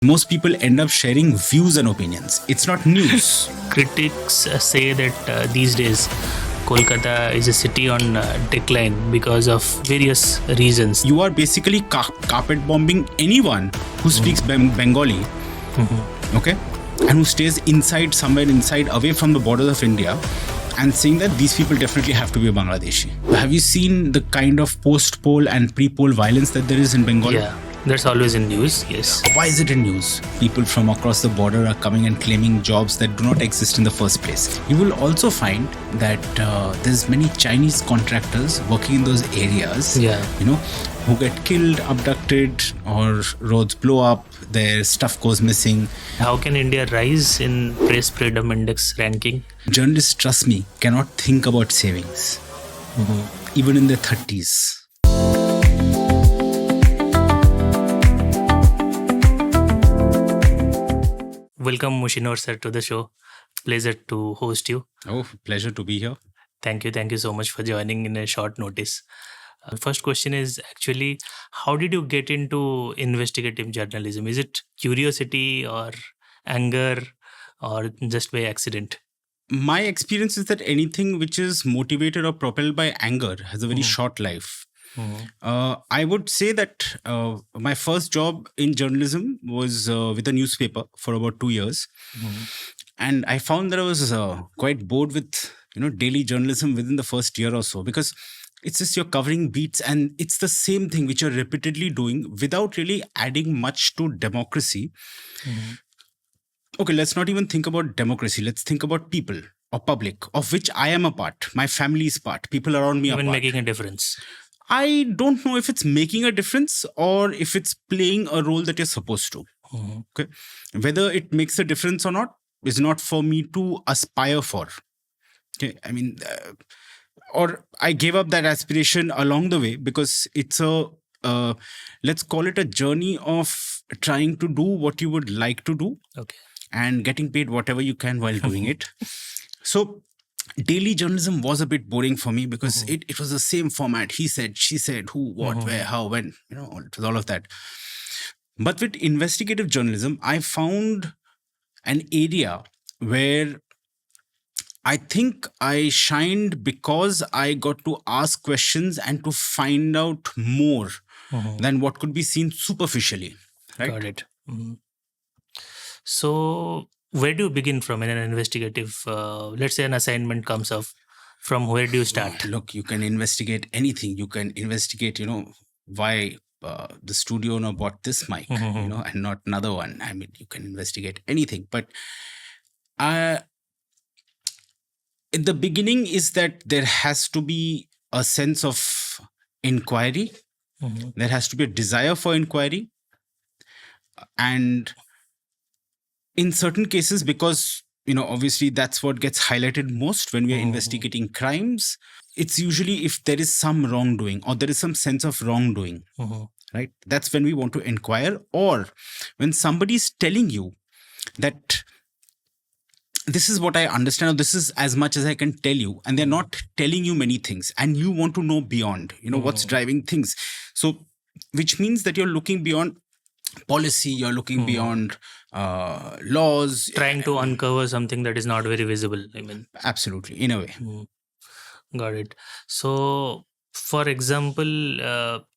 Most people end up sharing views and opinions. It's not news. Critics say that these days Kolkata is a city on decline because of various reasons. You are basically carpet bombing anyone who speaks Bengali, okay, and who stays inside, somewhere inside, away from the borders of India, and saying that these people definitely have to be a Bangladeshi. Have you seen the kind of post-poll and pre-poll violence that there is in Bengal? Yeah, that's always in news, yes. Why is it in news? People from across the border are coming and claiming jobs that do not exist in the first place. You will also find that there's many Chinese contractors working in those areas, who get killed, abducted, or roads blow up, their stuff goes missing. How can India rise in press freedom index ranking? Journalists, trust me, cannot think about savings, even in their 30s. Welcome, Mushinor sir, to the show. Pleasure to host you. Oh, pleasure to be here. Thank you so much for joining in a short notice. First question is actually, how did you get into investigative journalism? Is it curiosity or anger or just by accident? My experience is that anything which is motivated or propelled by anger has a very short life. I would say that my first job in journalism was with a newspaper for about 2 years. And I found that I was quite bored with daily journalism within the first year or so, because it's just you're covering beats and it's the same thing which you're repeatedly doing without really adding much to democracy. Okay, let's not even think about democracy. Let's think about people or public, of which I am a part. My family is part. People around me are Even part. making a difference. I don't know if it's making a difference or if it's playing a role that you're supposed to. Okay, whether it makes a difference or not is not for me to aspire for. Okay, I mean, or I gave up that aspiration along the way because it's a let's call it a journey of trying to do what you would like to do, and getting paid whatever you can while doing it. So daily journalism was a bit boring for me because it was the same format. He said, she said, who, what, where, how, when, it was all of that. But with investigative journalism, I found an area where I think I shined because I got to ask questions and to find out more than what could be seen superficially. Right? Got it. So where do you begin from in an investigative, let's say an assignment comes up, from where do you start? Look, you can investigate anything. You can investigate, why the studio owner bought this mic, and not another one. I mean, you can investigate anything. But in the beginning is that there has to be a sense of inquiry. There has to be a desire for inquiry. And in certain cases, because, obviously that's what gets highlighted most when we are investigating crimes, it's usually if there is some wrongdoing or there is some sense of wrongdoing, right? That's when we want to inquire, or when somebody is telling you that this is what I understand, or this is as much as I can tell you, and they're not telling you many things, and you want to know beyond, what's driving things. So, which means that you're looking beyond policy, you're looking beyond laws. Trying to uncover something that is not very visible, I mean. Absolutely, in a way. Got it. So, for example,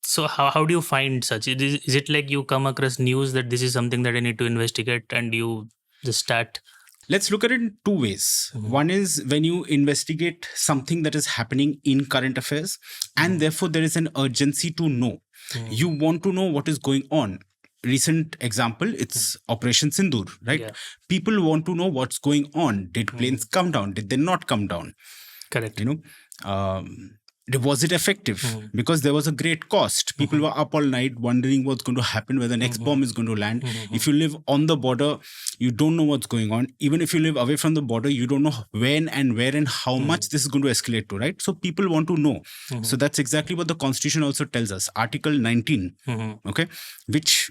so how do you find such? Is it like you come across news that this is something that I need to investigate and you just start? Let's look at it in two ways. One is when you investigate something that is happening in current affairs, and therefore there is an urgency to know. You want to know what is going on. Recent example, it's Operation Sindoor, right? Yeah. People want to know what's going on. Did planes come down? Did they not come down? Correct. Was it effective? Because there was a great cost. People were up all night wondering what's going to happen, where the next bomb is going to land. If you live on the border, you don't know what's going on. Even if you live away from the border, you don't know when and where and how much this is going to escalate to, right? So people want to know. So that's exactly what the Constitution also tells us. Article 19, okay, which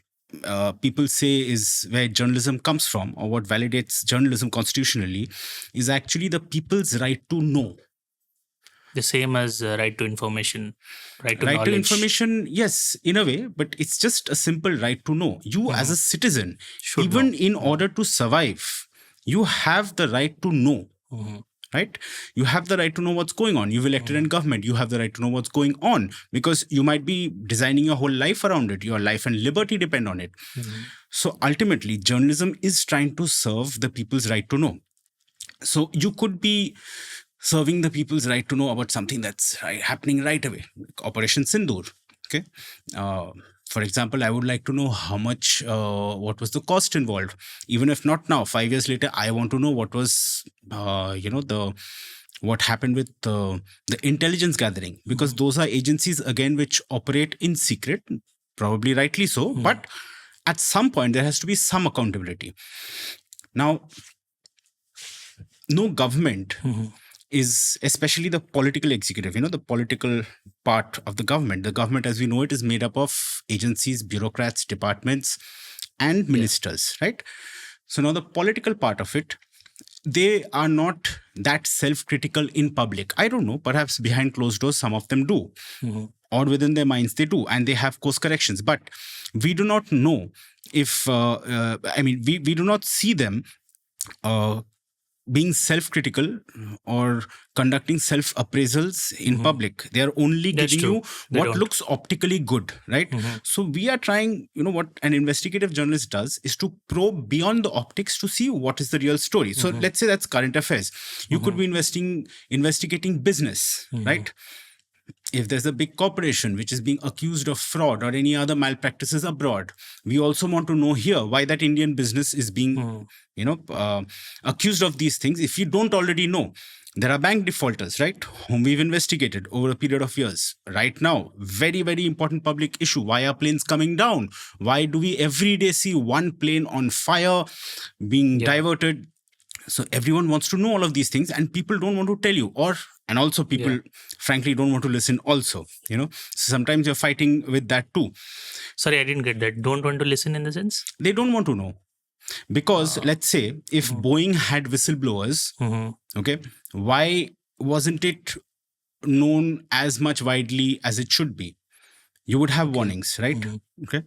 people say is where journalism comes from, or what validates journalism constitutionally, is actually the people's right to know. The same as right to information, right to Right to knowledge. information, yes, in a way, but it's just a simple right to know. You as a citizen, Should even know. in order to survive, you have the right to know. Right? You have the right to know what's going on. You've elected in government. You have the right to know what's going on, because you might be designing your whole life around it. Your life and liberty depend on it. So ultimately, journalism is trying to serve the people's right to know. So you could be serving the people's right to know about something that's happening right away, like Operation Sindoor. Okay. For example, I would like to know how much, what was the cost involved. Even if not now, 5 years later, I want to know what was, what happened with the intelligence gathering, because those are agencies again which operate in secret, probably rightly so, but at some point there has to be some accountability. Now, no government is, especially the political executive, the political part of the government as we know it is made up of agencies, bureaucrats, departments, and ministers, right? So now the political part of it, they are not that self-critical in public. I don't know, perhaps behind closed doors some of them do, or within their minds they do, and they have course corrections, but we do not know if we do not see them being self-critical or conducting self-appraisals in public. They are only That's giving true. you They what don't. looks optically good, right? So we are trying, what an investigative journalist does is to probe beyond the optics to see what is the real story. So let's say that's current affairs. You could be investigating business, right? If there's a big corporation which is being accused of fraud or any other malpractices abroad, we also want to know here why that Indian business is being, accused of these things. If you don't already know, there are bank defaulters, right, whom we've investigated over a period of years. Right now, very, very important public issue. Why are planes coming down? Why do we every day see one plane on fire being diverted? So everyone wants to know all of these things, and people don't want to tell you, and also people frankly don't want to listen also, so sometimes you're fighting with that too. Sorry, I didn't get that. Don't want to listen in the sense? They don't want to know, because let's say if Boeing had whistleblowers, okay, why wasn't it known as much widely as it should be? You would have warnings, right? Okay.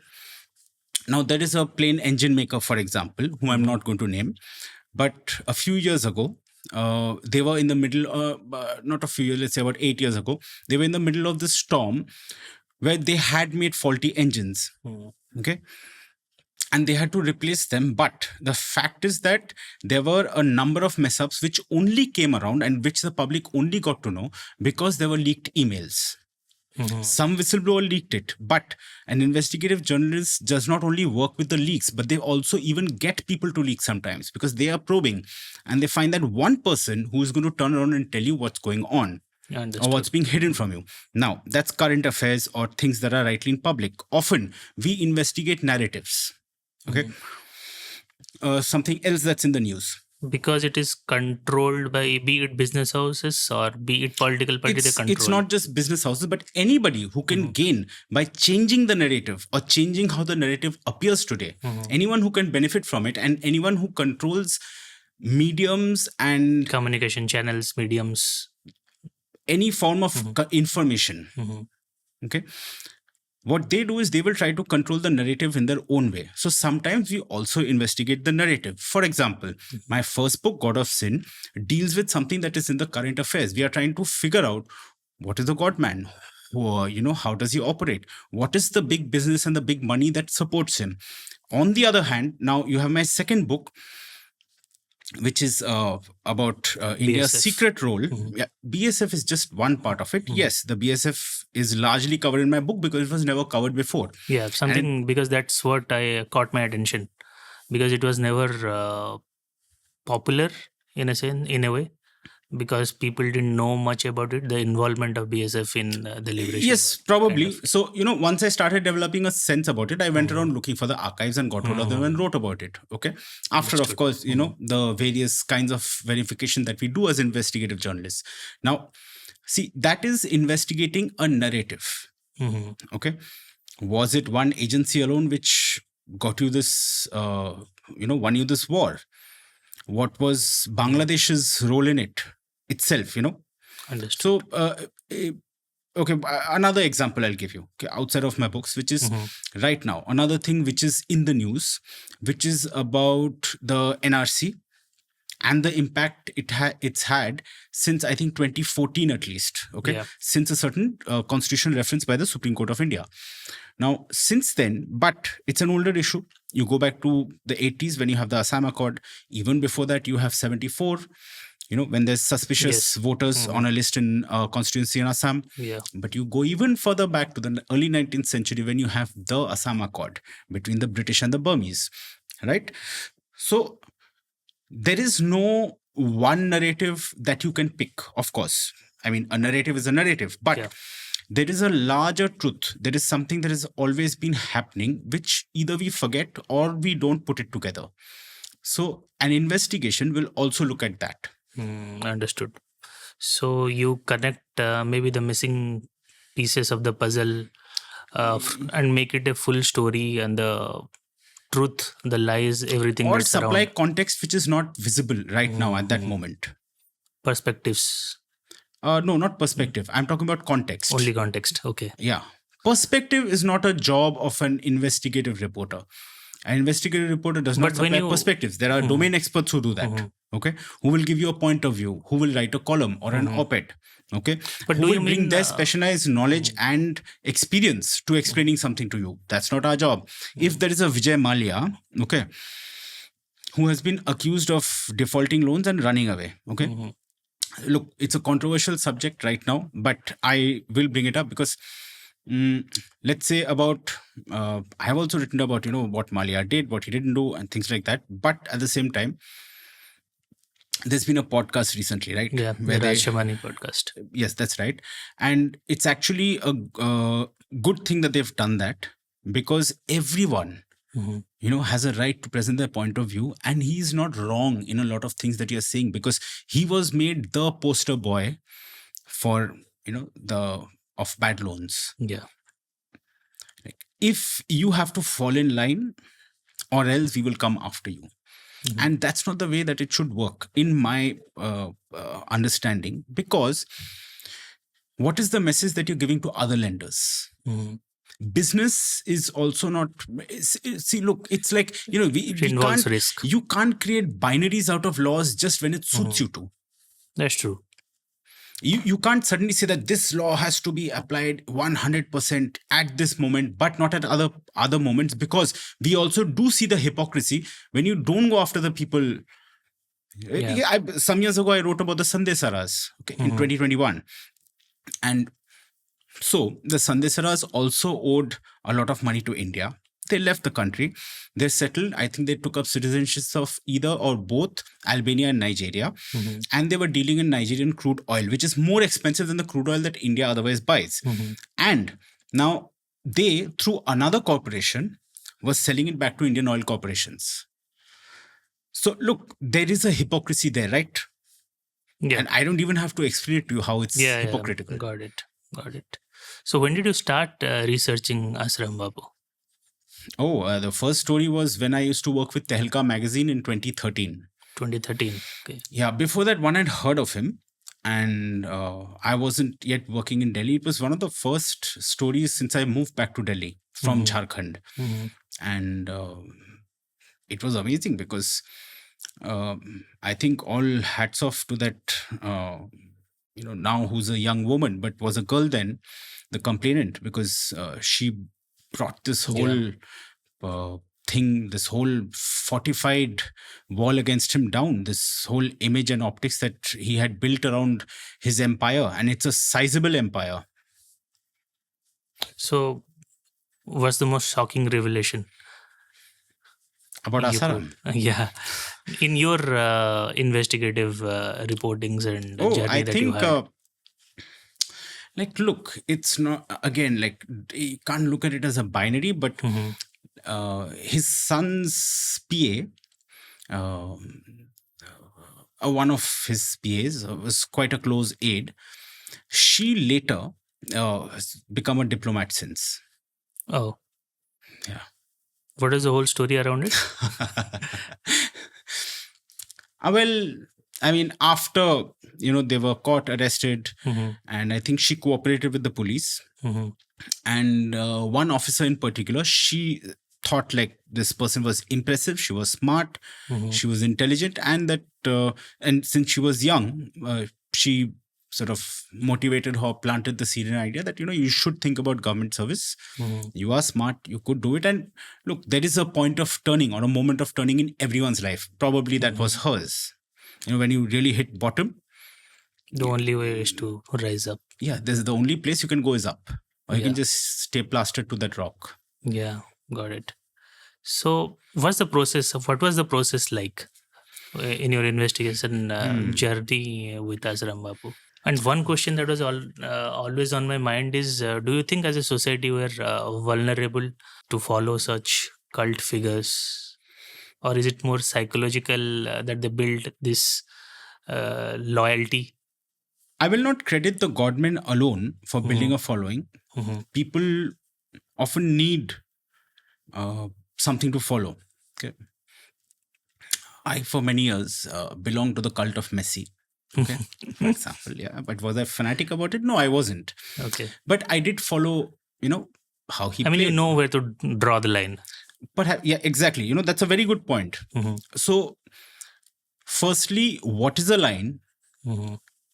Now there is a plane engine maker, for example, whom I'm not going to name, but a few years ago, they were in the middle, not a few years, let's say about 8 years ago, they were in the middle of the storm where they had made faulty engines. Okay. And they had to replace them. But the fact is that there were a number of mess ups which only came around and which the public only got to know because there were leaked emails. Some whistleblower leaked it, but an investigative journalist does not only work with the leaks, but they also even get people to leak sometimes, because they are probing and they find that one person who is going to turn around and tell you what's going on or what's being hidden from you. Now, that's current affairs or things that are rightly in public. Often we investigate narratives. Okay. Something else that's in the news. Because it is controlled by, be it business houses or be it political party, they control. It's not just business houses, but anybody who can gain by changing the narrative or changing how the narrative appears today. Anyone who can benefit from it, and anyone who controls mediums and communication channels, mediums, any form of information. Okay. What they do is they will try to control the narrative in their own way. So sometimes we also investigate the narrative. For example, my first book, God of Sin, deals with something that is in the current affairs. We are trying to figure out what is the God man? How does he operate? What is the big business and the big money that supports him? On the other hand, now you have my second book, which is about India's secret role. BSF is just one part of it. Yes, the BSF is largely covered in my book because it was never covered before. Yeah, because that's what I caught my attention, because it was never popular in a way, because people didn't know much about it, the involvement of BSF in the liberation. Yes, probably. So, once I started developing a sense about it, I went around looking for the archives and got hold of them and wrote about it. Okay. After, of course, the various kinds of verification that we do as investigative journalists. Now, see, that is investigating a narrative. Okay. Was it one agency alone which got you this, won you this war? What was Bangladesh's role in it itself, Understood. So, okay, another example I'll give you, okay, outside of my books, which is right now, another thing which is in the news, which is about the NRC and the impact it's had since I think 2014 at least, okay, Yeah. since a certain constitutional reference by the Supreme Court of India. Now, since then, but it's an older issue. You go back to the 80s when you have the Assam Accord. Even before that, you have 74. When there's suspicious Yes. voters on a list in constituency in Assam. Yeah. But you go even further back to the early 19th century when you have the Assam Accord between the British and the Burmese, right? So there is no one narrative that you can pick, of course. I mean, a narrative is a narrative, but Yeah. there is a larger truth. There is something that has always been happening, which either we forget or we don't put it together. So an investigation will also look at that. Understood. So you connect maybe the missing pieces of the puzzle and make it a full story, and the truth, the lies, everything Or that's supply around. context which is not visible right now at that moment. Perspectives. No, not perspective. I'm talking about context. Only context. Okay. Yeah. Perspective is not a job of an investigative reporter. An investigative reporter does not But when supply you- perspectives. There are domain experts who do that. Okay, who will give you a point of view, who will write a column or an op-ed. Okay, But who do will you bring mean, their specialized knowledge and experience to explaining something to you. That's not our job. If there is a Vijay Mallya, okay, who has been accused of defaulting loans and running away, okay, look, it's a controversial subject right now, but I will bring it up because let's say about I have also written about what Mallya did, what he didn't do, and things like that. But at the same time, there's been a podcast recently, right? Yeah, the Raj Shamani podcast. Yes, that's right. And it's actually a good thing that they've done that, because everyone has a right to present their point of view, and he's not wrong in a lot of things that you're saying, because he was made the poster boy for the of bad loans. Yeah. Like, if you have to fall in line, or else we will come after you. And that's not the way that it should work, in my understanding, because what is the message that you're giving to other lenders? Business is also not. See, look, it's like we involves can't risk. You can't create binaries out of laws just when it suits you to. That's true. You can't suddenly say that this law has to be applied 100% at this moment, but not at other moments, because we also do see the hypocrisy when you don't go after the people. Yeah. Some years ago, I wrote about the Sandesaras, in 2021. And so the Sandesaras also owed a lot of money to India. They left the country. They settled. I think they took up citizenships of either or both Albania and Nigeria. And they were dealing in Nigerian crude oil, which is more expensive than the crude oil that India otherwise buys. And now they, through another corporation, was selling it back to Indian oil corporations. So look, there is a hypocrisy there, right? Yeah. And I don't even have to explain it to you how it's hypocritical. Got it. So when did you start researching Assam Babu? Oh, the first story was when I used to work with Tehelka magazine in 2013. 2013. Okay. Yeah, before that, one had heard of him, and I wasn't yet working in Delhi. It was one of the first stories since I moved back to Delhi from Jharkhand. And it was amazing because I think all hats off to that, now who's a young woman, but was a girl then, the complainant, because she brought this whole thing, this whole fortified wall against him down, this whole image and optics that he had built around his empire. And it's a sizable empire. So what's the most shocking revelation about Assam? Yeah. In your investigative reportings and journey that you had. Look, it's not, again, like, you can't look at it as a binary, but his son's PA, one of his PAs, was quite a close aide. She later has become a diplomat since. Oh. Yeah. What is the whole story around it? Well, I mean, after they were caught, arrested, and I think she cooperated with the police. And one officer in particular, she thought like this person was impressive, she was smart, she was intelligent, and and since she was young, she sort of motivated her, planted the seed idea that you should think about government service. You are smart, you could do it. And look, there is a point of turning, or a moment of turning in everyone's life. Probably that was hers. When you really hit bottom, the only way is to rise up. Yeah, this is the only place you can go is up, or you can just stay plastered to that rock. Yeah, got it. So what was the process like in your investigation journey with Assam Babu? And one question that was always on my mind is, do you think as a society we're vulnerable to follow such cult figures? Or is it more psychological that they build this loyalty? I will not credit the godmen alone for building a following. People often need something to follow. Okay. I, for many years, belonged to the cult of Messi. Okay, for example, yeah. But was I fanatic about it? No, I wasn't. Okay. But I did follow, how he played. You know where to draw the line. But yeah, exactly. That's a very good point. So, firstly, what is a line?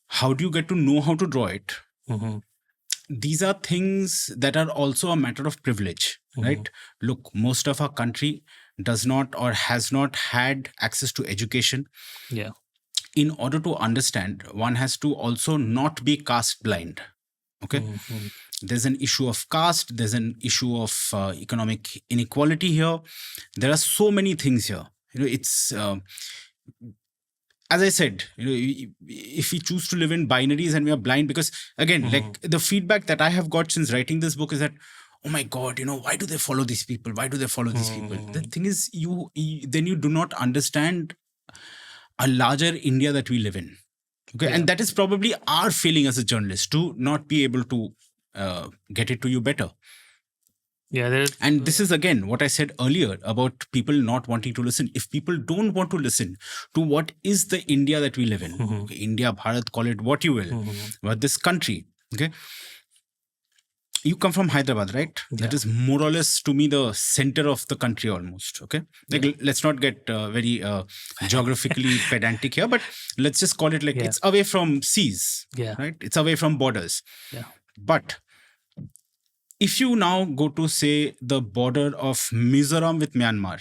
How do you get to know how to draw it? These are things that are also a matter of privilege, right? Look, most of our country does not or has not had access to education. Yeah. In order to understand, one has to also not be caste blind. Okay. There's an issue of caste. There's an issue of economic inequality here. There are so many things here. It's as I said, if we choose to live in binaries and we are blind, because again, like the feedback that I have got since writing this book is that, oh my God, why do they follow these people? Why do they follow these people? The thing is, then you do not understand a larger India that we live in. Okay. Yeah. And that is probably our failing as a journalist, to not be able to get it to you better. Yeah. And this is again what I said earlier about people not wanting to listen. If people don't want to listen to what is the India that we live in, okay, India, Bharat, call it what you will, but this country, okay. You come from Hyderabad, right? Yeah. That is more or less, to me, the center of the country almost. Okay. Like, let's not get very geographically pedantic here, but let's just call it like it's away from seas. Yeah. Right. It's away from borders. Yeah. But if you now go to, say, the border of Mizoram with Myanmar,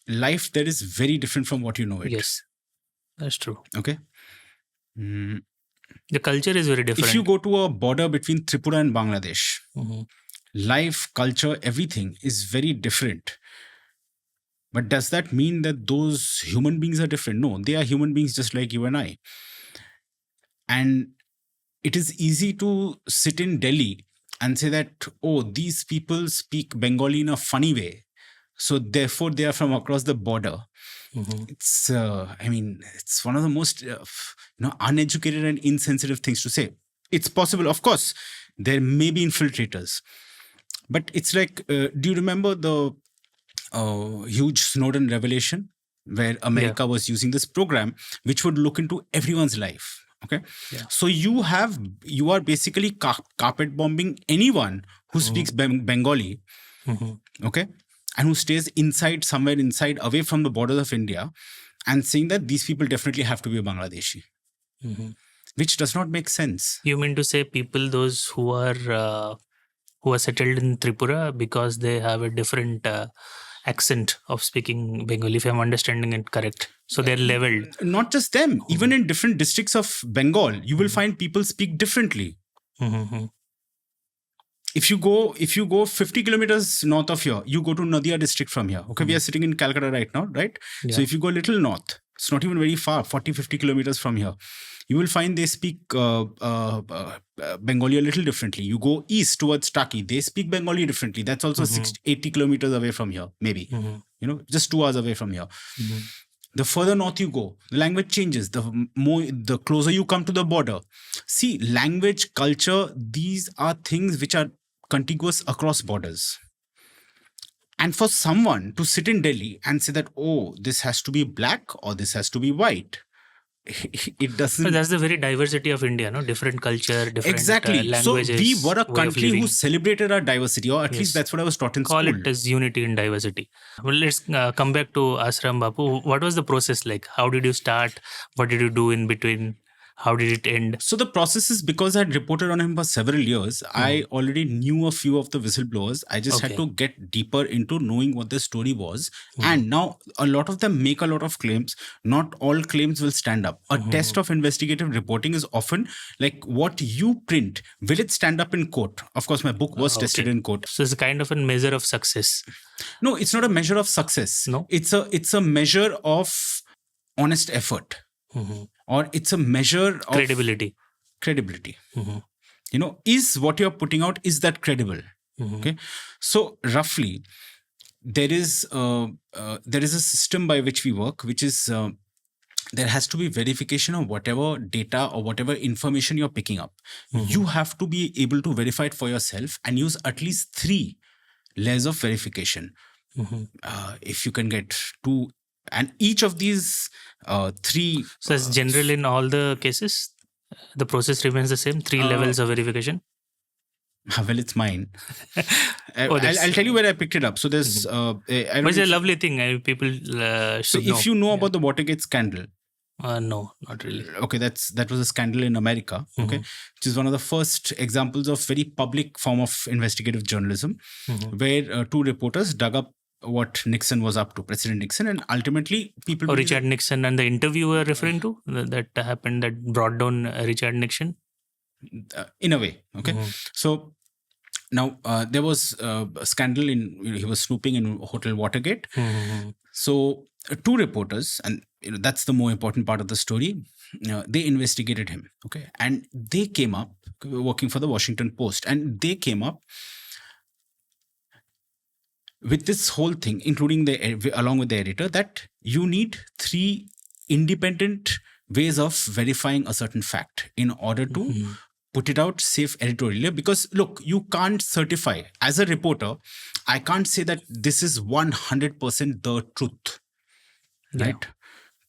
life there is very different from what you know it. Yes, that's true. Okay. The culture is very different. If you go to a border between Tripura and Bangladesh, life, culture, everything is very different. But does that mean that those human beings are different? No, they are human beings just like you and I. And it is easy to sit in Delhi and say that, oh, these people speak Bengali in a funny way, so therefore they are from across the border. It's, it's one of the most, uneducated and insensitive things to say. It's possible, of course, there may be infiltrators, but it's like, do you remember the huge Snowden revelation where America was using this program which would look into everyone's life? Okay. Yeah. So you are basically carpet bombing anyone who speaks Bengali. Okay. And who stays somewhere inside, away from the borders of India, and saying that these people definitely have to be Bangladeshi, which does not make sense. You mean to say those who are settled in Tripura because they have a different accent of speaking Bengali, if I'm understanding it correct. So they're leveled. Not just them, even in different districts of Bengal, you will find people speak differently. If you go 50 kilometers north of here, you go to Nadia district from here. Okay, we are sitting in Calcutta right now, right? Yeah. So if you go a little north, it's not even very far, 40, 50 kilometers from here, you will find they speak Bengali a little differently. You go east towards Taki, they speak Bengali differently. That's also 80 kilometers away from here, maybe. Just 2 hours away from here. The further north you go, the language changes. The closer you come to the border. See, language, culture, these are things which are contiguous across borders. And for someone to sit in Delhi and say that, oh, this has to be black or this has to be white, it doesn't. But that's the very diversity of India, no? Different culture, different Exactly. So languages. we were a way of country living. who celebrated our diversity, or at least Yes. that's what I was taught in Call school. it as unity in diversity. Well, let's come back to Assam Babu. What was the process like? How did you start? What did you do in between? How did it end? So the process is, because I had reported on him for several years, I already knew a few of the whistleblowers. I just had Okay. to get deeper into knowing what the story was. And now a lot of them make a lot of claims. Not all claims will stand up. A test of investigative reporting is often like, what you print, will it stand up in court? Of course, my book was tested Okay. in court. So it's a kind of a measure of success. No, it's not a measure of success. No? It's a measure of honest effort. Or it's a measure of Credibility. Is what you're putting out, is that credible? Okay, so roughly there is a system by which we work, which is there has to be verification of whatever data or whatever information you're picking up. You have to be able to verify it for yourself and use at least 3 layers of verification. If you can get 2, and each of these 3. So it's general in all the cases? The process remains the same? 3 levels of verification? Well, it's mine. Oh, I'll tell you where I picked it up. So there's But it's a lovely thing. People so should know. if you know about the Watergate scandal, no, not really. okay, that was a scandal in America, okay, which is one of the first examples of very public form of investigative journalism, where 2 reporters dug up what Nixon was up to, President Nixon, and ultimately people. Or Richard Nixon, and the interview you were referring to that happened, that brought down Richard Nixon? In a way, okay. So now there was a scandal he was snooping in Hotel Watergate. So 2 reporters, and that's the more important part of the story, they investigated him, okay, and they came up, working for the Washington Post, and they came up with this whole thing, including along with the editor, that you need 3 independent ways of verifying a certain fact in order to put it out safe editorially. Because look, you can't certify, as a reporter, I can't say that this is 100% the truth, right?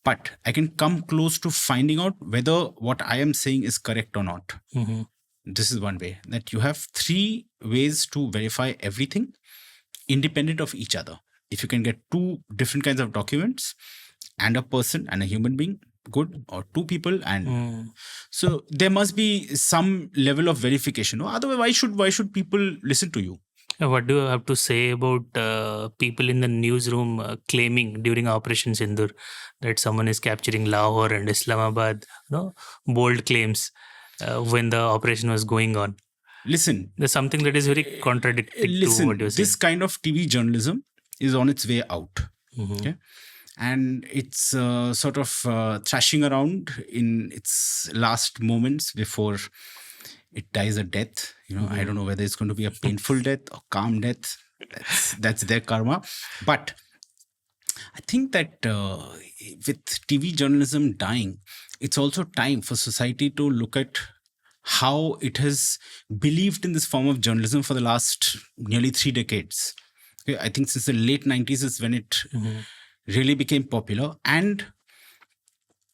But I can come close to finding out whether what I am saying is correct or not. This is one way, that you have 3 ways to verify everything independent of each other. If you can get 2 different kinds of documents and a person and a human being, good, or 2 people, and so there must be some level of verification. Otherwise, why should people listen to you? What do you have to say about people in the newsroom claiming during Operation Sindur that someone is capturing Lahore and Islamabad? Bold claims when the operation was going on. Listen, there's something that is very contradictory to what you're saying. This kind of TV journalism is on its way out. Okay, and it's sort of thrashing around in its last moments before it dies a death. I don't know whether it's going to be a painful death or calm death. That's their karma. But I think that with TV journalism dying, it's also time for society to look at how it has believed in this form of journalism for the last nearly 3 decades. Okay, I think since the late 90s is when it really became popular. And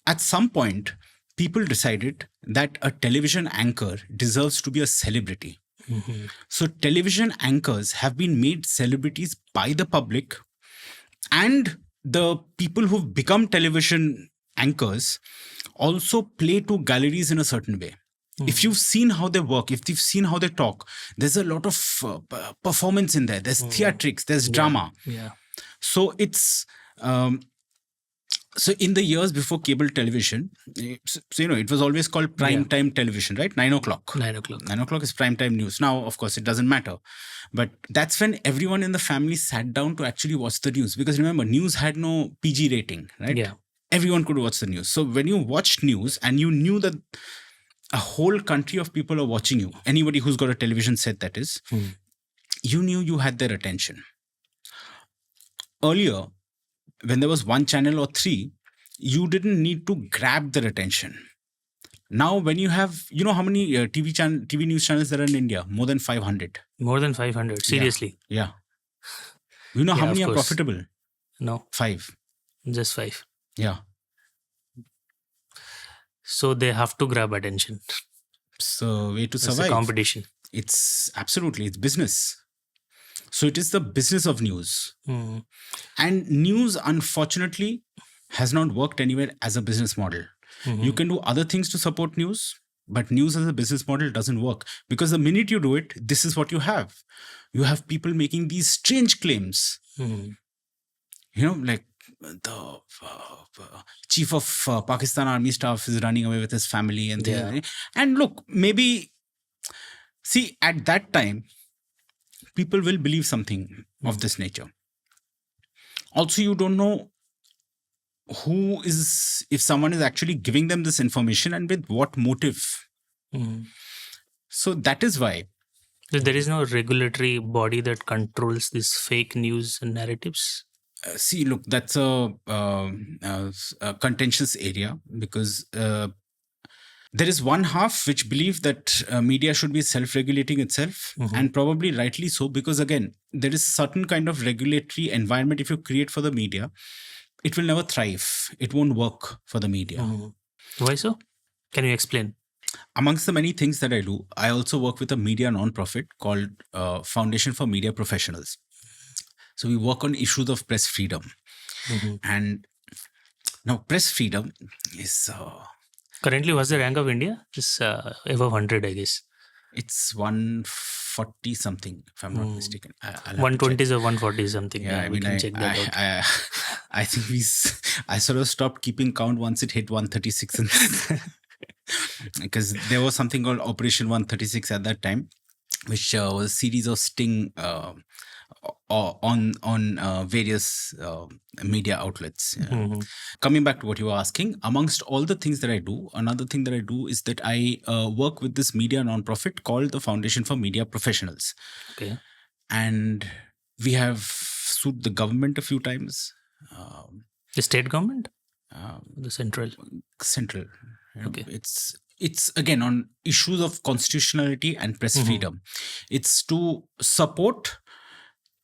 at some point, people decided that a television anchor deserves to be a celebrity. So television anchors have been made celebrities by the public, and the people who've become television anchors also play to galleries in a certain way. If you've seen how they work, if you've seen how they talk, there's a lot of performance in there. There's theatrics, there's drama. So it's so in the years before cable television, it was always called prime time television, right? 9 o'clock. 9 o'clock is prime time news. Now, of course, it doesn't matter. But that's when everyone in the family sat down to actually watch the news. Because remember, news had no PG rating, right? Yeah. Everyone could watch the news. So when you watched news and you knew that a whole country of people are watching you, anybody who's got a television set, that is, you knew you had their attention. Earlier, when there was 1 channel or 3, you didn't need to grab their attention. Now, when you have, how many TV news channels there are in India? More than 500. More than 500, seriously? Yeah. How many are profitable? No. 5. Just 5. Yeah. So they have to grab attention. It's a way to It's a survive. competition. It's business. So it is the business of news. And news, unfortunately, has not worked anywhere as a business model. You can do other things to support news, but news as a business model doesn't work, because the minute you do it, this is what you have. You have people making these strange claims. Like the chief of Pakistan Army Staff is running away with his family and things. Yeah. And look, maybe, see, at that time, people will believe something of this nature. Also, you don't know if someone is actually giving them this information and with what motive. So that is why. So there is no regulatory body that controls these fake news and narratives. See, look, that's a contentious area, because there is one half which believe that media should be self-regulating itself, and probably rightly so, because again, there is certain kind of regulatory environment if you create for the media, it will never thrive. It won't work for the media. Why so? Can you explain? Amongst the many things that I do, I also work with a media non-profit called Foundation for Media Professionals. So we work on issues of press freedom. And now press freedom is... Currently, what's the rank of India? It's above 100, I guess. It's 140 something, if I'm not mistaken. 120s or 140 something. Yeah, we can check that out. I think I sort of stopped keeping count once it hit 136. Because there was something called Operation 136 at that time, which was a series of sting on various media outlets. Coming back to what you were asking, amongst all the things that I do, another thing that I do is that I work with this media non-profit called the Foundation for Media Professionals. Okay. And we have sued the government a few times. The state government? The central? Central. Okay. It's again on issues of constitutionality and press freedom. It's to support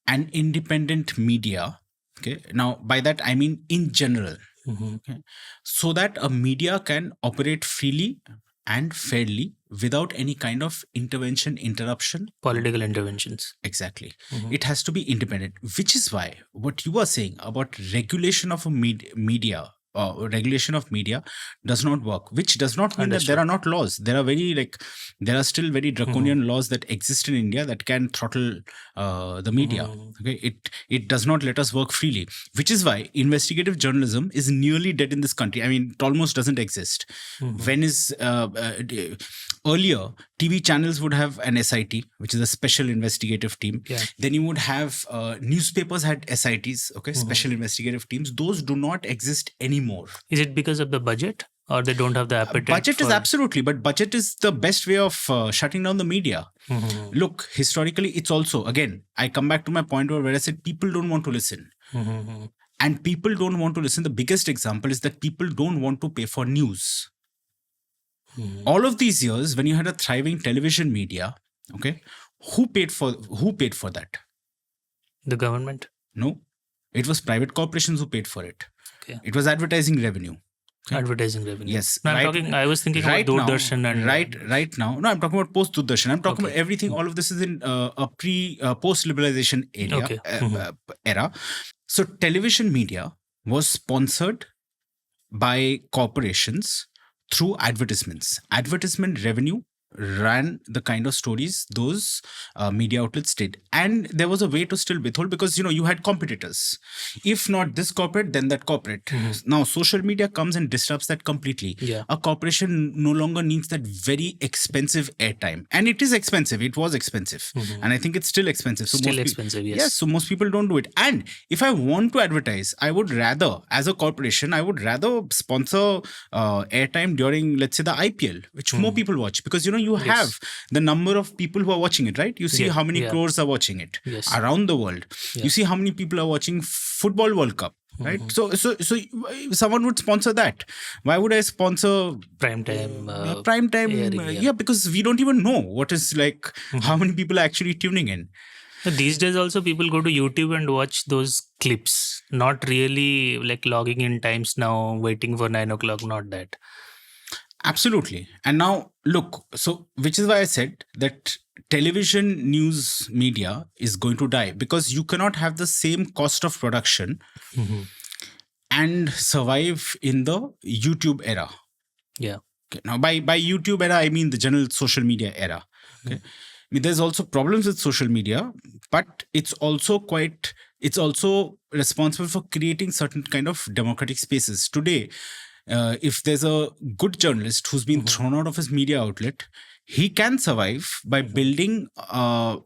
an independent media. Okay. Now, by that I mean in general. Okay, so that a media can operate freely and fairly without any kind of interruption. Political interventions. Exactly. It has to be independent, which is why what you are saying about regulation of a media does not work, which does not mean that there are not laws. There are still very draconian laws that exist in India that can throttle the media. Okay, it does not let us work freely, which is why investigative journalism is nearly dead in this country. I mean, it almost doesn't exist. When is earlier TV channels would have an SIT, which is a special investigative team. Yeah. Then you would have newspapers had SITs, okay, special investigative teams. Those do not exist anymore. Is it because of the budget, or they don't have the appetite? Budget is absolutely, but budget is the best way of shutting down the media. Look, historically, it's also, again, I come back to my point where I said people don't want to listen. And people don't want to listen. The biggest example is that people don't want to pay for news. All of these years, when you had a thriving television media, okay, who paid for that? The government? No, it was private corporations who paid for it. Okay. It was advertising revenue. Okay. Advertising revenue. Yes. No, I was thinking about Doordarshan and right now. No, I'm talking about post Doordarshan. I'm talking about everything. All of this is in a post liberalization era. So television media was sponsored by corporations through advertisements. Advertisement revenue ran the kind of stories those media outlets did, and there was a way to still withhold, because you had competitors. If not this corporate, then that corporate. Now social media comes and disrupts that completely. A corporation no longer needs that very expensive airtime, and it is expensive. It was expensive, and I think it's still expensive. So still expensive. Yes. So most people don't do it. And if I want to advertise, I would rather, as a corporation, sponsor airtime during, let's say, the IPL, which more people watch, because you have the number of people who are watching it, right? You see how many crores are watching it around the world. You see how many people are watching Football World Cup, right? So someone would sponsor that. Why would I sponsor prime time? Yeah, because we don't even know what is like, how many people are actually tuning in. These days also people go to YouTube and watch those clips, not really like logging in times now, waiting for 9 o'clock, not that. Absolutely. And now, look, so which is why I said that television news media is going to die, because you cannot have the same cost of production Mhm. and survive in the YouTube era. Yeah. Okay. Now, by YouTube era, I mean the general social media era. Okay. I mean, there's also problems with social media, but it's also responsible for creating certain kind of democratic spaces. Today, if there's a good journalist who's been thrown out of his media outlet, he can survive by building a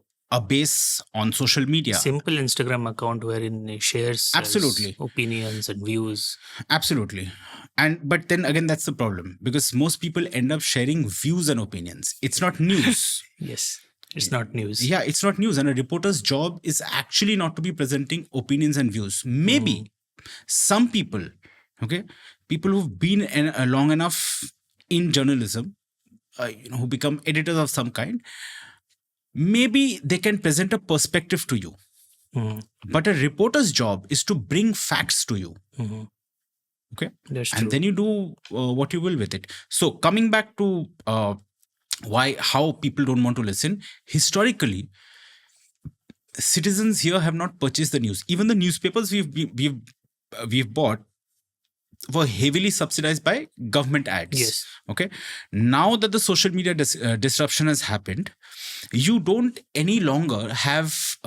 base on social media. Simple Instagram account wherein he shares his Absolutely. opinions and views. Absolutely. But then again, that's the problem, because most people end up sharing views and opinions. It's not news. Yes. It's not news. Yeah, it's not news. And a reporter's job is actually not to be presenting opinions and views. Maybe some people, okay, people who've been long enough in journalism, who become editors of some kind, maybe they can present a perspective to you. Mhm. But a reporter's job is to bring facts to you. Mhm. Okay. That's And true. then you do what you will with it. So coming back to how people don't want to listen, historically, citizens here have not purchased the news. Even the newspapers we've bought were heavily subsidized by government ads. Yes. Okay. Now that the social media disruption has happened, you don't any longer have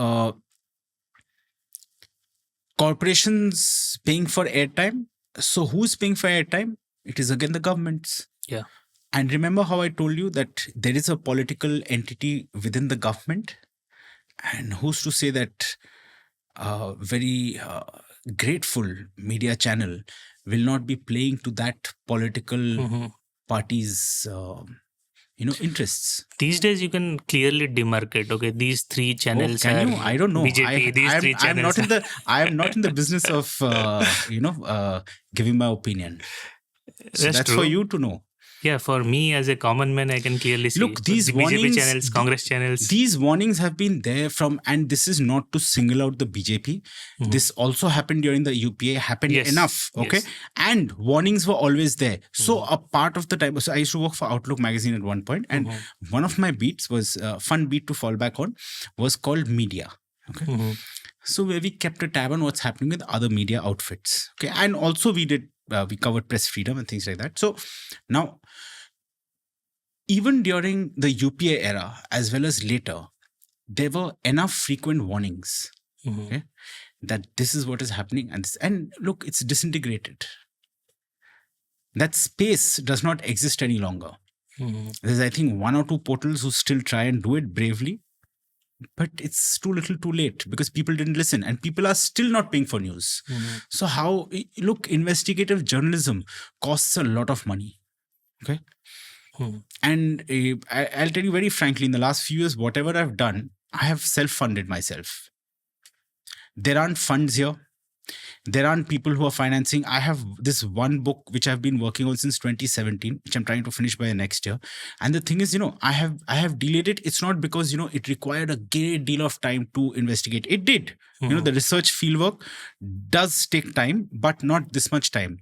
corporations paying for airtime. So who's paying for airtime? It is again the governments. Yeah. And remember how I told you that there is a political entity within the government? And who's to say that very grateful media channel will not be playing to that political party's interests? These days, you can clearly demarcate. Okay, these three channels Can are you? I don't know. BJP. These three I'm channels. I am not in the business of giving my opinion. So That's that's true. for you to know. Yeah, for me as a common man, I can clearly see. Look, these the warnings, BJP channels, Congress channels. These warnings have been there from, and this is not to single out the BJP. This also happened during the UPA, happened enough. Okay. Yes. And warnings were always there. So a part of the time, so I used to work for Outlook magazine at one point, and one of my beats was fun beat to fall back on was called media. Okay. So where we kept a tab on what's happening with other media outfits. Okay. And also we covered press freedom and things like that. So now, even during the UPA era, as well as later, there were enough frequent warnings okay, that this is what is happening. And look, it's disintegrated. That space does not exist any longer. There's, I think, one or two portals who still try and do it bravely, but it's too little too late, because people didn't listen, and people are still not paying for news. So look, investigative journalism costs a lot of money. Okay. And I'll tell you very frankly, in the last few years, whatever I've done, I have self-funded myself. There aren't funds here. There aren't people who are financing. I have this one book which I've been working on since 2017, which I'm trying to finish by next year. And the thing is, I have delayed it. It's not because, it required a great deal of time to investigate. It did. The research fieldwork does take time, but not this much time.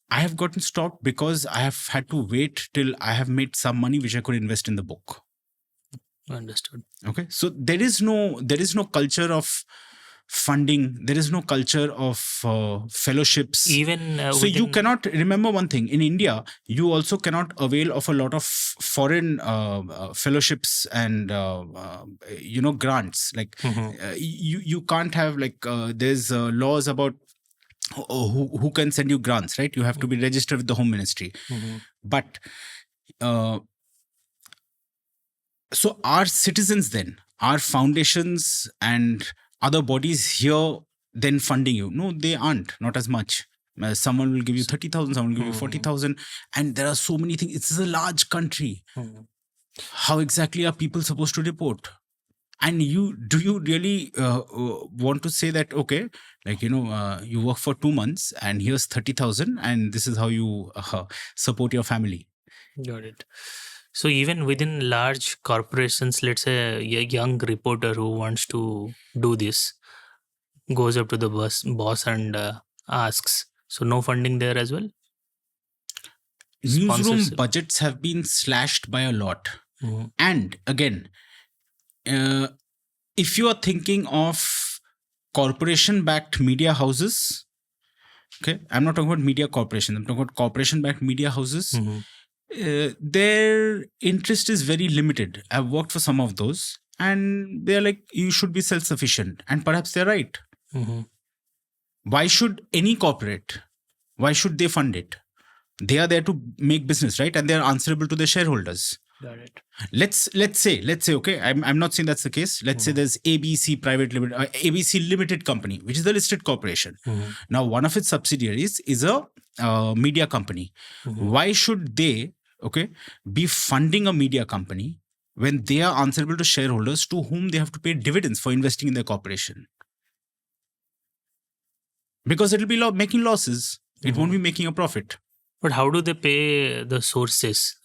I have gotten stopped because I have had to wait till I have made some money which I could invest in the book. Understood. Okay. So there is no culture of funding. There is no culture of fellowships. Even so you cannot remember one thing. In India, you also cannot avail of a lot of foreign fellowships and grants. Like you can't have there's laws about who can send you grants, right? You have to be registered with the Home Ministry. But so our citizens then, our foundations and other bodies here then funding you. No, they aren't. Not as much. Someone will give you 30,000, someone will give you 40,000. And there are so many things. It's a large country. How exactly are people supposed to report? And do you really want to say that, okay, you work for 2 months and here's 30,000 and this is how you support your family? Got it. So even within large corporations, let's say a young reporter who wants to do this goes up to the boss and asks. So no funding there as well? newsroom Sponsorship. budgets have been slashed by a lot. Mhm. And again, if you are thinking of corporation-backed media houses, okay, I'm not talking about media corporation, I'm talking about corporation-backed media houses. Mhm. Their interest is very limited. I've worked for some of those, and they're like, you should be self-sufficient, and perhaps they're right. Mhm. Why should any corporate? Why should they fund it? They are there to make business, right? And they are answerable to their shareholders. Got it. Let's say, okay, I'm not saying that's the case. Let's say there's ABC Private Limited, ABC Limited Company, which is a listed corporation. Mhm. Now, one of its subsidiaries is a media company. Mhm. Why should they, okay, be funding a media company when they are answerable to shareholders to whom they have to pay dividends for investing in their corporation? Because it'll be making losses. It won't be making a profit. But how do they pay the sources?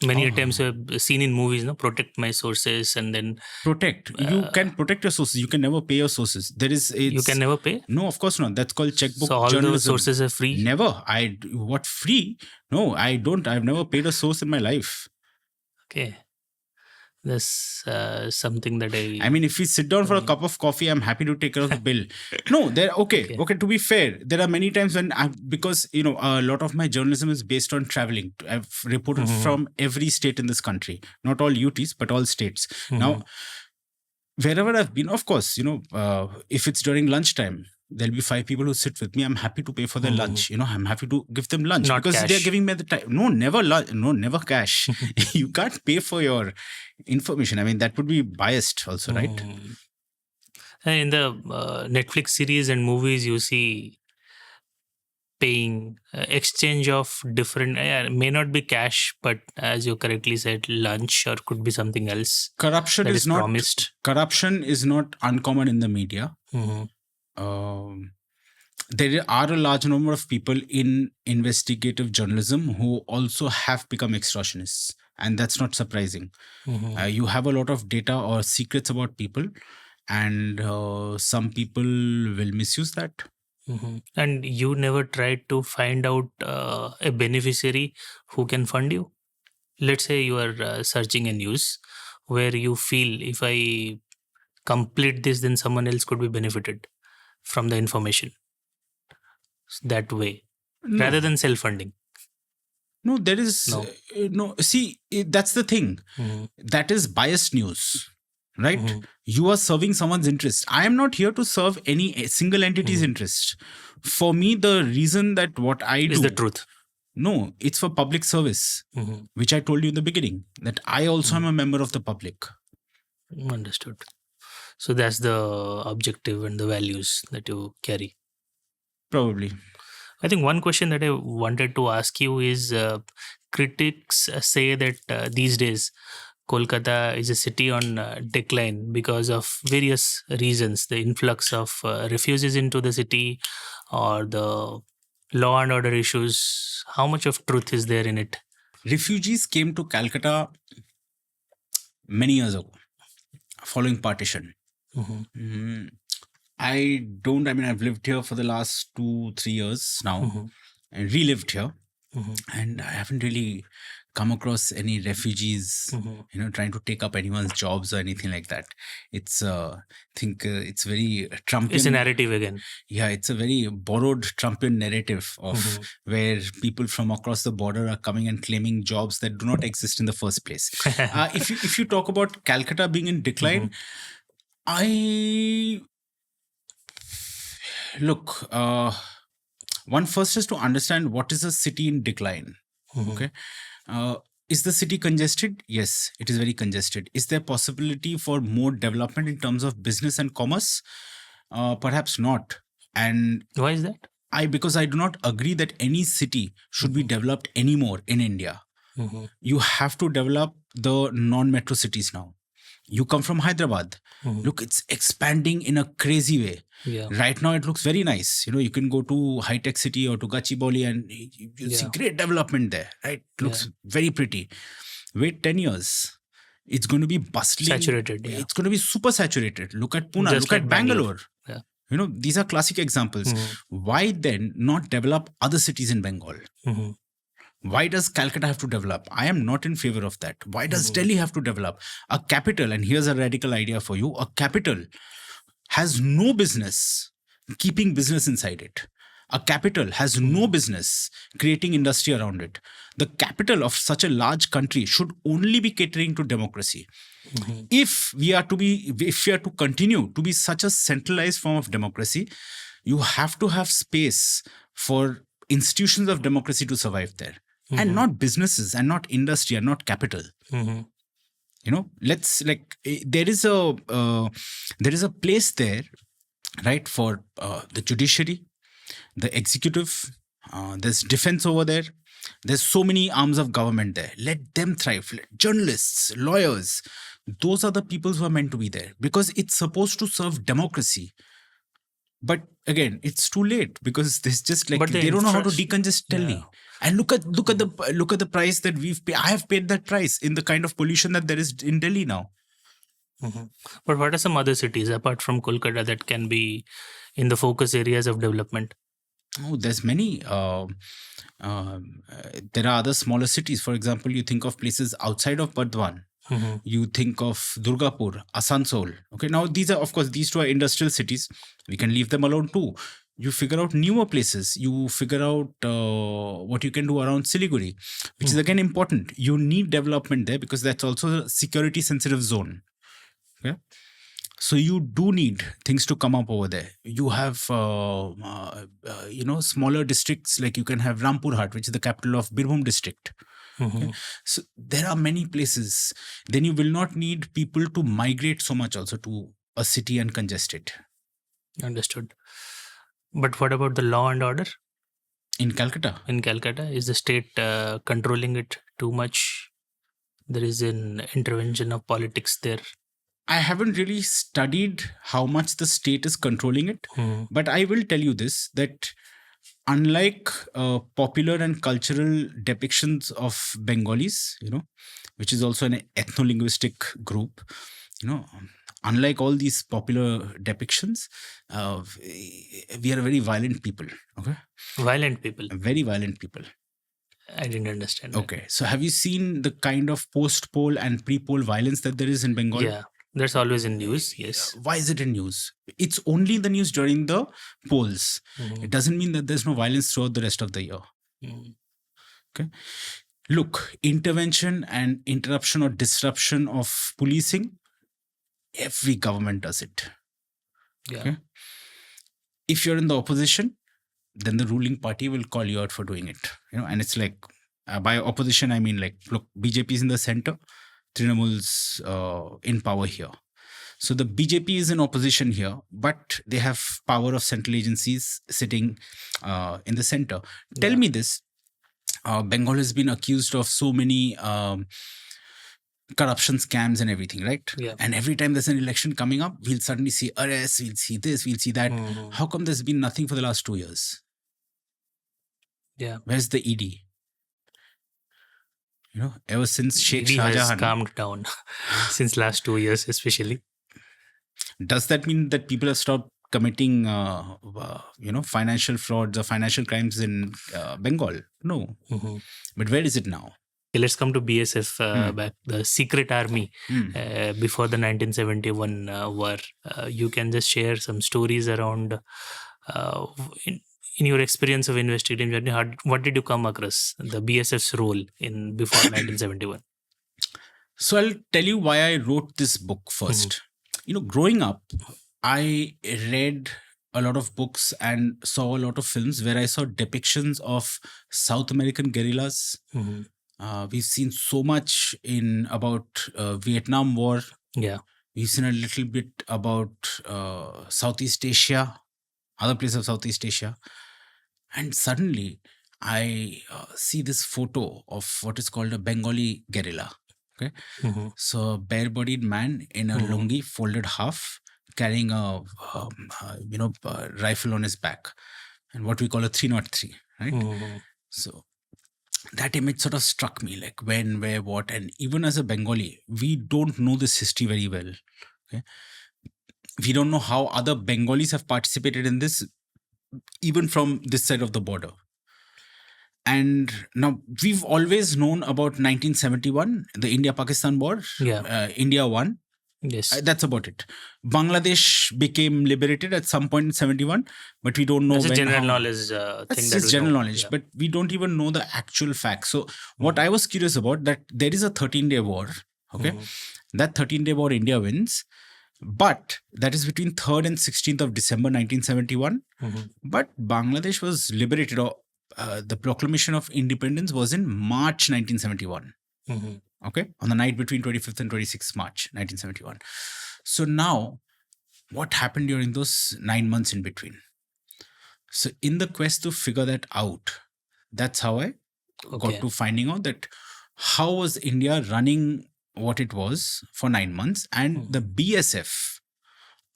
Many times I've seen in movies, no, protect my sources, and then Protect. You can protect your sources. You can never pay your sources. you can never pay. No, of course not. That's called checkbook So all journalism. the sources are free. Never. What free? No, I don't. I've never paid a source in my life. Okay, that's something that I mean, if we sit down for a cup of coffee, I'm happy to take care of the bill. No, okay. To be fair, there are many times when because a lot of my journalism is based on traveling. I've reported from every state in this country, not all UTs, but all states. Now, wherever I've been, of course, if it's during lunchtime, there'll be 5 people who sit with me. I'm happy to pay for their lunch. I'm happy to give them lunch. Not because cash. they're giving me the time. No, never lunch. No, never cash. You can't pay for your information. I mean, that would be biased also, right? In the Netflix series and movies, you see paying exchange of different, may not be cash, but as you correctly said, lunch, or could be something else. Corruption that is not promised. Corruption is not uncommon in the media. There are a large number of people in investigative journalism who also have become extortionists, and that's not surprising. You have a lot of data or secrets about people, and some people will misuse that. And you never tried to find out a beneficiary who can fund you? Let's say you are searching a news where you feel, if I complete this, then someone else could be benefited from the information that way, rather than self-funding. No, there is no. See, that's the thing. That is biased news, right? You are serving someone's interest. I am not here to serve any single entity's interest. For me, the reason that what I do is the truth. No, it's for public service, which I told you in the beginning, that I also am a member of the public. Understood. So that's the objective and the values that you carry. Probably. I think one question that I wanted to ask you is, critics say that these days Kolkata is a city on decline because of various reasons, the influx of refugees into the city or the law and order issues. How much of truth is there in it? Refugees came to Calcutta many years ago, following partition. I've lived here for the last 2-3 years now, and relived here, and I haven't really come across any refugees, trying to take up anyone's jobs or anything like that. It's, I think it's very Trumpian. It's a narrative again. Yeah, it's a very borrowed Trumpian narrative of where people from across the border are coming and claiming jobs that do not exist in the first place. If you talk about Calcutta being in decline, look, one first is to understand what is a city in decline. Okay. Is the city congested? Yes, it is very congested. Is there possibility for more development in terms of business and commerce? Perhaps not. And why is that? Because I do not agree that any city should be developed anymore in India. You have to develop the non-metro cities now. You come from Hyderabad. Look, it's expanding in a crazy way. Yeah. Right now, it looks very nice. You can go to High Tech City or to Gachibowli and you see great development there. Right? It looks very pretty. Wait 10 years. It's going to be bustling. Saturated. Yeah. It's going to be super saturated. Look at Pune. Look at Bangalore. Yeah. These are classic examples. Why then not develop other cities in Bengal? Why does Calcutta have to develop? I am not in favor of that. Why does Mhm. Delhi have to develop? A capital, and here's a radical idea for you, a capital has no business keeping business inside it. A capital has no business creating industry around it. The capital of such a large country should only be catering to democracy. Mhm. If we are to continue to be such a centralized form of democracy, you have to have space for institutions of democracy to survive there, and Mhm. not businesses, and not industry, and not capital. Mhm. Let's there is a place there, right, for the judiciary, the executive. There's defense over there. There's so many arms of government there. Let them thrive. Journalists, lawyers, those are the people who are meant to be there, because it's supposed to serve democracy. But again, it's too late, because there's just like But the they don't know how to infrastructure, decongest Delhi. yeah. And look at the price that we've paid. I have paid that price in the kind of pollution that there is in Delhi now. Mhm. But what are some other cities apart from Kolkata that can be in the focus areas of development? Oh, there's many. There are other smaller cities. For example, you think of places outside of Burdwan. Mhm. You think of Durgapur, Asansol. Okay, now these are, of course, these two are industrial cities. We can leave them alone too. You figure out newer places. You figure out what you can do around Siliguri, which is again important. You need development there, because that's also a security sensitive zone. Okay. So you do need things to come up over there. You have, smaller districts, like you can have Rampurhat, which is the capital of Birbhum district. Mhm. So there are many places. Then you will not need people to migrate so much also to a city and congest it. Understood. But what about the law and order In Calcutta, in Calcutta? Is the state controlling it too much? There is an intervention of politics there. I haven't really studied how much the state is controlling it, Mhm. but I will tell you this, that unlike popular and cultural depictions of Bengalis, which is also an ethno-linguistic group, unlike all these popular depictions, we are very violent people. Okay, Violent people. very violent people. I didn't understand that. Okay, so have you seen the kind of post-poll and pre-poll violence that there is in Bengal? Yeah, that's always in news. Yes. Why is it in news? It's only in the news during the polls. Mhm. It doesn't mean that there's no violence throughout the rest of the year. Mhm. Okay. Look, intervention and interruption or disruption of policing, every government does it. Yeah. Okay. If you're in the opposition, then the ruling party will call you out for doing it. And it's like, by opposition, I mean, like, look, BJP is in the center, Trinamool's in power here. So the BJP is in opposition here, but they have power of central agencies sitting in the center. Tell Yeah. me this. Bengal has been accused of so many corruption scams and everything, right? Yeah. And every time there's an election coming up, we'll suddenly see arrests, we'll see this, we'll see that. Mhm. How come there's been nothing for the last 2 years? Yeah. Where's the ED? Ever since Sheikh ED has Shahjahan, calmed down since last 2 years, especially. does that mean that people have stopped committing, financial frauds or financial crimes in Bengal? No. Mhm. But where is it now? Okay, let's come to BSF back, the secret army before the 1971 war. You can just share some stories around in your experience of investigating journey. What did you come across the BSF's role in before 1971? So I'll tell you why I wrote this book first. Growing up, I read a lot of books and saw a lot of films where I saw depictions of South American guerrillas. Mhm. We've seen so much about Vietnam War. Yeah. We've seen a little bit about Southeast Asia, other places of Southeast Asia. And suddenly I see this photo of what is called a Bengali guerrilla. Okay. Mhm. So a bare-bodied man in a lungi folded half, carrying a rifle on his back, and what we call a 303, right? Mhm. So that image sort of struck me, like when, where, what. And even as a Bengali, we don't know this history very well. Okay, we don't know how other Bengalis have participated in this, even from this side of the border. And now we've always known about 1971, the India-Pakistan war. Yeah. India won. Yes. That's about it. Bangladesh became liberated at some point in 71, but we don't know That's a when. general how. knowledge That's thing that just we general know. knowledge, Yeah. but we don't even know the actual facts. So what I was curious about, that there is a 13-day war. Okay, that 13-day war India wins, but that is between 3rd and 16th of December 1971. But Bangladesh was liberated, or the proclamation of independence was in March 1971. Okay, on the night between 25th and 26th March 1971. So now, what happened during those 9 months in between? So in the quest to figure that out, that's how I got to finding out that how was India running what it was for 9 months, and the BSF,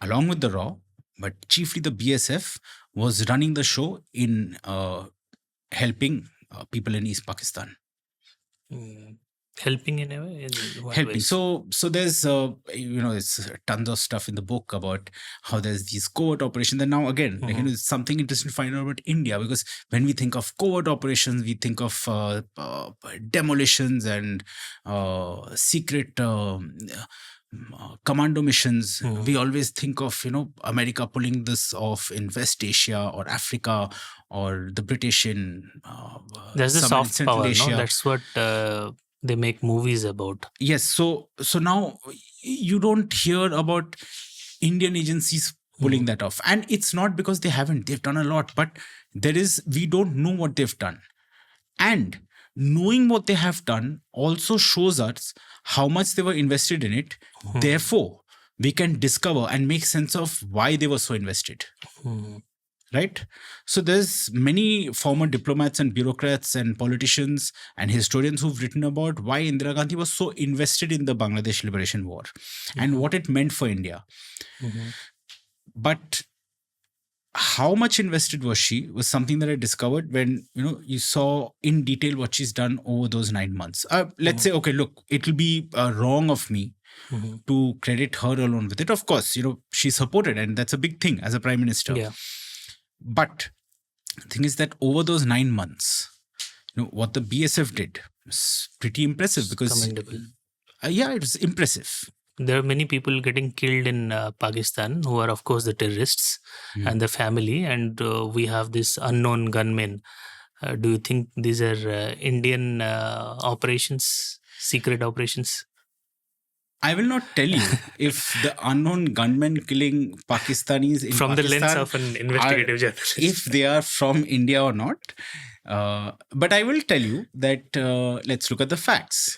along with the RAW, but chiefly the BSF, was running the show in helping people in East Pakistan. Helping in a way? In what Helping. ways? So there's it's tons of stuff in the book about how there's these covert operations. And now again, it's something interesting to find out about India, because when we think of covert operations, we think of demolitions and secret commando missions. We always think of America pulling this off in West Asia or Africa, or the British in that's the some in soft Central power, Asia. no? That's what they make movies about. Yes. So now you don't hear about Indian agencies pulling that off. And it's not because they haven't. They've done a lot. But we don't know what they've done. And knowing what they have done also shows us how much they were invested in it. Therefore, we can discover and make sense of why they were so invested. Right? So there's many former diplomats and bureaucrats and politicians and historians who've written about why Indira Gandhi was so invested in the Bangladesh Liberation War and what it meant for India. But how much invested was she was something that I discovered when you saw in detail what she's done over those 9 months. Let's say, okay, look, it'll be wrong of me to credit her alone with it. Of course, she supported, and that's a big thing as a prime minister. Yeah. But the thing is that over those 9 months, what the BSF did was pretty impressive, because Commendable. It was impressive. There are many people getting killed in Pakistan who are, of course, the terrorists and the family, and we have this unknown gunmen. Do you think these are Indian operations, secret operations? I will not tell you if the unknown gunmen killing Pakistanis in from Pakistan the lens of an investigative journalist, if they are from India or not. But I will tell you that let's look at the facts.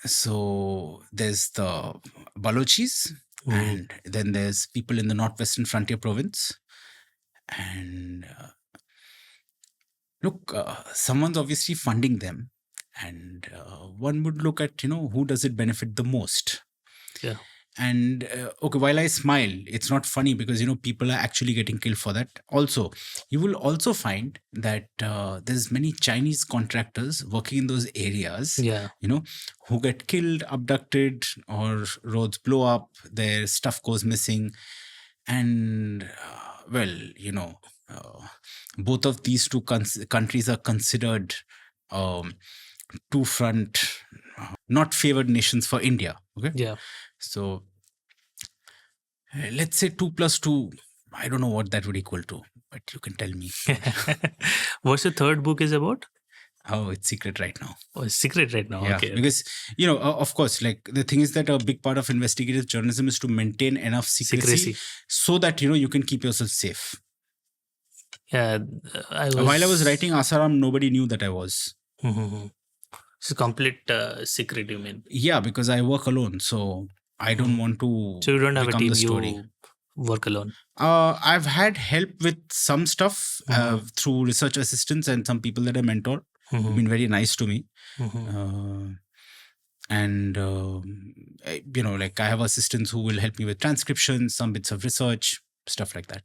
So there's the Balochis, and then there's people in the northwestern frontier province. And look, someone's obviously funding them. And one would look at, who does it benefit the most? Yeah. And okay, while I smile, it's not funny because, people are actually getting killed for that. Also, you will also find that there's many Chinese contractors working in those areas, who get killed, abducted, or roads blow up, their stuff goes missing. And both of these two countries are considered two-front, not favored nations for India. Okay. Yeah. So let's say 2 plus 2. I don't know what that would equal to, but you can tell me. What's the third book is about? Oh, it's secret right now. Oh, it's secret right now. Yeah, Okay. because of course, like the thing is that a big part of investigative journalism is to maintain enough secrecy. So that you can keep yourself safe. Yeah, while I was writing Asaram, nobody knew that I was. It's a complete secret, you mean? Yeah, because I work alone, so I don't want to. So you don't have a team. You work alone. I've had help with some stuff through research assistants and some people that I mentor who've been very nice to me. And like I have assistants who will help me with transcriptions, some bits of research, stuff like that.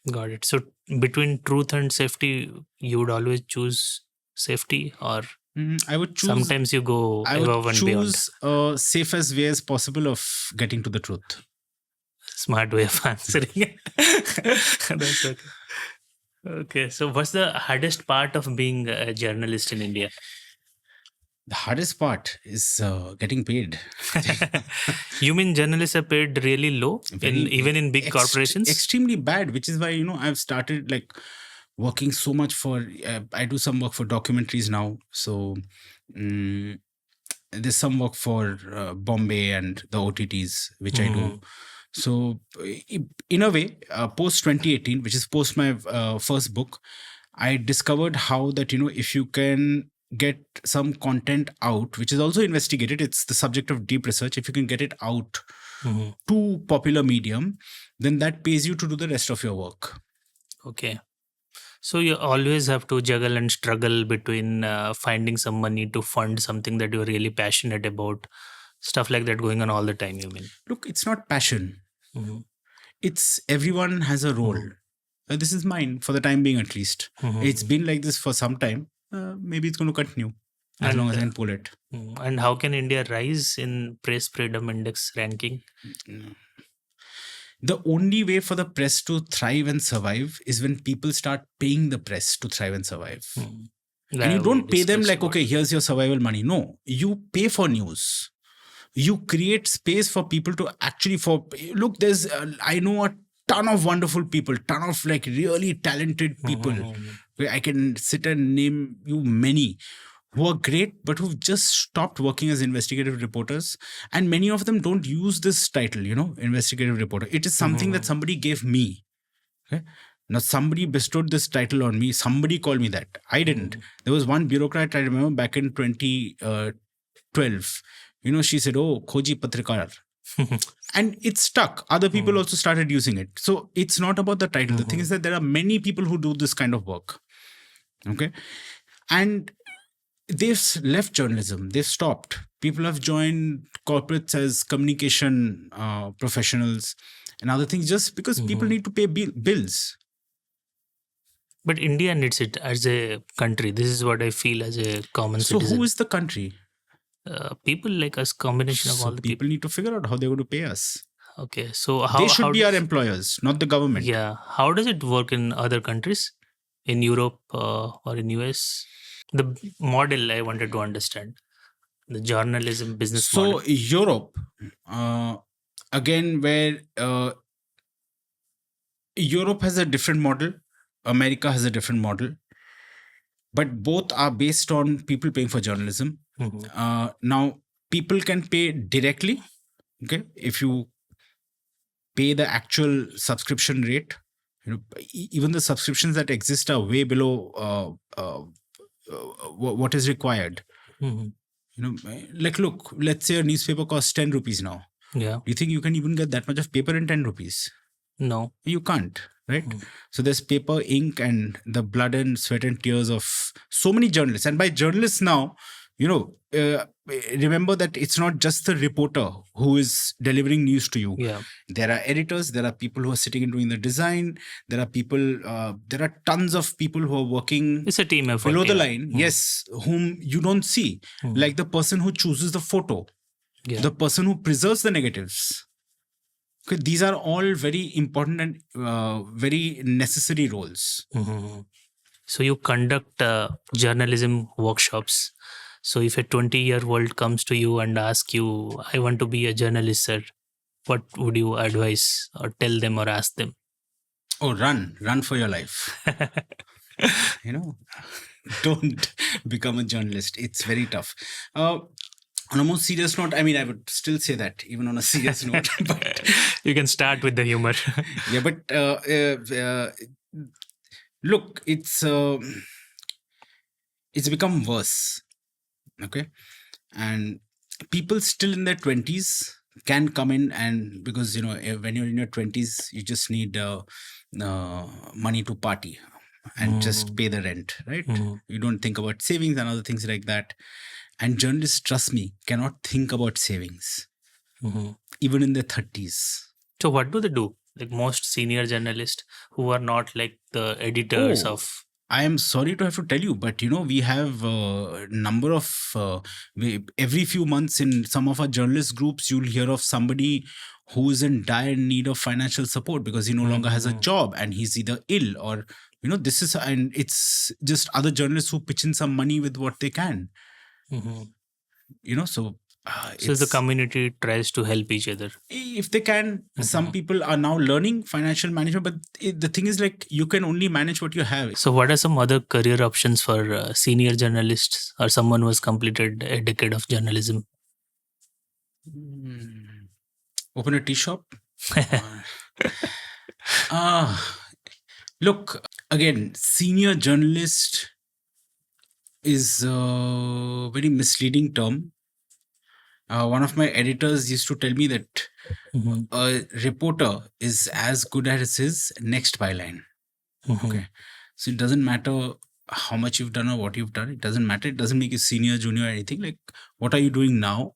Got it. So between truth and safety, you would always choose safety, or I would choose. Sometimes you go above and beyond. I would choose safest way as possible of getting to the truth. Smart way of answering it. That's okay. Okay, so what's the hardest part of being a journalist in India? The hardest part is getting paid. You mean journalists are paid really low in Very even in big corporations? extremely bad, which is why I've started like working so much for. I do some work for documentaries now, so mm there's some work for Bombay and the OTTs, which I do. So, in a way, post 2018, which is post my first book, I discovered how that, if you can get some content out, which is also investigated, it's the subject of deep research. If you can get it out Mhm. to popular medium, then that pays you to do the rest of your work. Okay. So you always have to juggle and struggle between finding some money to fund something that you're really passionate about. Stuff like that going on all the time, you mean? Look, it's not passion. Mhm. It's everyone has a role. Mhm. This is mine for the time being, at least. It's been like this for some time. Maybe it's going to continue as long as I can pull it. And how can India rise in press freedom index ranking? The only way for the press to thrive and survive is when people start paying the press to thrive and survive. And you don't pay them like, okay, here's your survival money. No, you pay for news. You create space for people to actually look, there's I know a ton of wonderful people, ton of like really talented people. I can sit and name you many who are great, but who've just stopped working as investigative reporters. And many of them don't use this title, investigative reporter. It is something that somebody gave me. Okay? Now, somebody bestowed this title on me. Somebody called me that. I didn't. There was one bureaucrat, I remember, back in 2012. She said, "Oh, Khoji Patrikar." And it stuck. Other people also started using it. So it's not about the title. The thing is that there are many people who do this kind of work. Okay. And they've left journalism. They've stopped. People have joined corporates as communication professionals and other things just because people need to pay bills. But India needs it as a country. This is what I feel as a common So citizen. who is the country? People like us, combination of all the people need to figure out how they're going to pay us. Okay, so how they should how be our employers, not the government. Yeah, how does it work in other countries, in Europe or in US? The model I wanted to understand, the journalism business model. So Europe, again, where Europe has a different model, America has a different model, but both are based on people paying for journalism. Now, people can pay directly. Okay, if you pay the actual subscription rate, even the subscriptions that exist are way below what is required. Like, look, let's say a newspaper costs 10 rupees now. Yeah. Do you think you can even get that much of paper in 10 rupees? No. You can't, right? So there's paper, ink, and the blood and sweat and tears of so many journalists. And by journalists now, remember that it's not just the reporter who is delivering news to you. Yeah. There are editors, there are people who are sitting and doing the design, there are people, there are tons of people who are working. It's a team effort. Below the line, yes, whom you don't see. Like the person who chooses the photo, the person who preserves the negatives. Okay, these are all very important and very necessary roles. So you conduct journalism workshops. So if a 20-year-old comes to you and asks you, I want to be a journalist, sir, what would you advise or tell them or ask them? Oh, run for your life. Don't become a journalist. It's very tough. On a more serious note, I mean, I would still say that, even on a serious note. But you can start with the humor. Yeah, but look, it's become worse. Okay, and people still in their 20s can come in, and because when you're in your 20s, you just need money to party and just pay the rent, right? You don't think about savings and other things like that. And journalists, trust me, cannot think about savings, even in their 30s. So what do they do? Like most senior journalists who are not like the editors of... I am sorry to have to tell you, but we have a number of every few months in some of our journalist groups, you'll hear of somebody who is in dire need of financial support because he no longer has a job and he's either ill or This is, and it's just other journalists who pitch in some money with what they can. So So the community tries to help each other if they can. Some people are now learning financial management, but the thing is, like, you can only manage what you have. So what are some other career options for senior journalists or someone who has completed a decade of journalism? Open a tea shop. Look, again, senior journalist is a very misleading term. One of my editors used to tell me that a reporter is as good as his next byline. Okay. So it doesn't matter how much you've done or what you've done. It doesn't matter. It doesn't make you senior, junior, or anything. Like, what are you doing now?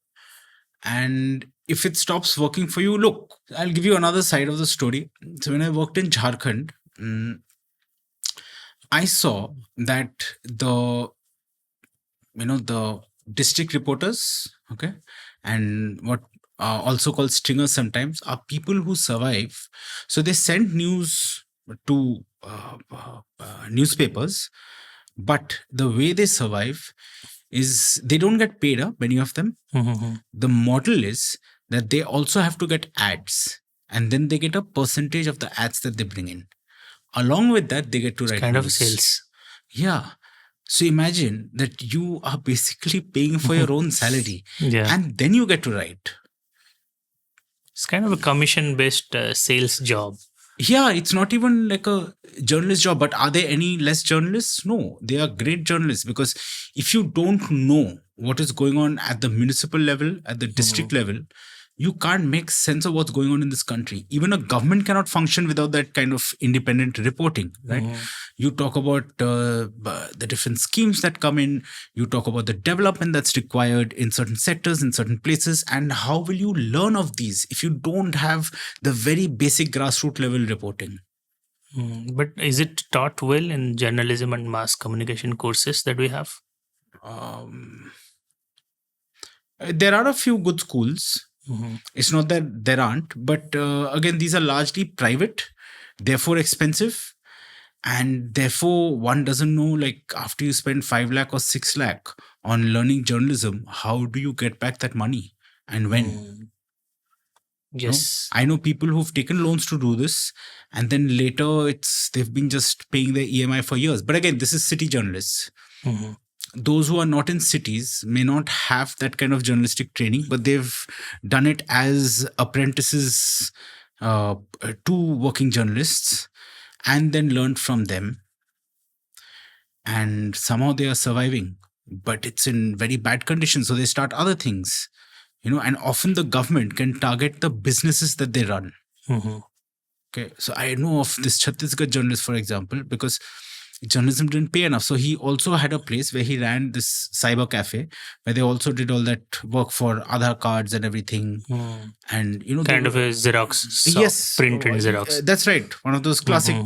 And if it stops working for you, look, I'll give you another side of the story. So when I worked in Jharkhand, I saw that the district reporters, okay, and what also called stringers sometimes, are people who survive. So they send news to newspapers, but the way they survive is they don't get paid, many of them. The model is that they also have to get ads, and then they get a percentage of the ads that they bring in. Along with that, they get to write kind news. of sales. Yeah. So imagine that you are basically paying for your own salary, and then you get to write. It's kind of a commission-based sales job. Yeah, it's not even like a journalist job, but are there any less journalists? No, they are great journalists, because if you don't know what is going on at the municipal level, at the district level, you can't make sense of what's going on in this country. Even a government cannot function without that kind of independent reporting, right? You talk about the different schemes that come in. You talk about the development that's required in certain sectors, in certain places. And how will you learn of these if you don't have the very basic grassroots level reporting? But is it taught well in journalism and mass communication courses that we have? There are a few good schools. It's not that there aren't, but again, these are largely private, therefore expensive, and therefore one doesn't know, like, after you spend 5 lakh or 6 lakh on learning journalism, how do you get back that money and when? Yes. I know people who've taken loans to do this, and then later they've been just paying their EMI for years. But again, this is city journalists. Those who are not in cities may not have that kind of journalistic training, but they've done it as apprentices to working journalists, and then learned from them. And somehow they are surviving, but it's in very bad conditions. So they start other things, and often the government can target the businesses that they run. Okay. So I know of this Chhattisgarh journalist, for example, because journalism didn't pay enough. So he also had a place where he ran this cyber cafe, where they also did all that work for Aadhaar cards and everything. And kind of a Xerox. Yes, print and Xerox. That's right. One of those classic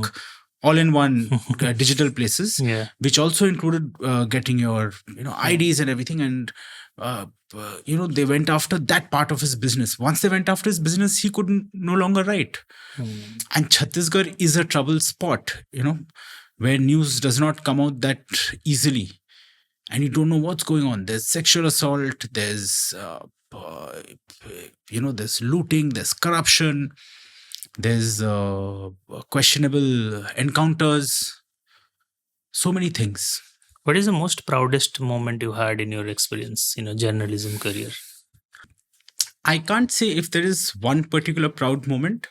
all-in-one digital places, which also included getting your IDs and everything. And they went after that part of his business. Once they went after his business, he could no longer write. And Chhattisgarh is a trouble spot, where news does not come out that easily, and you don't know what's going on. There's sexual assault, there's there's looting, there's corruption, there's questionable encounters, so many things. What is the most proudest moment you had in your experience in a journalism career? I can't say if there is one particular proud moment,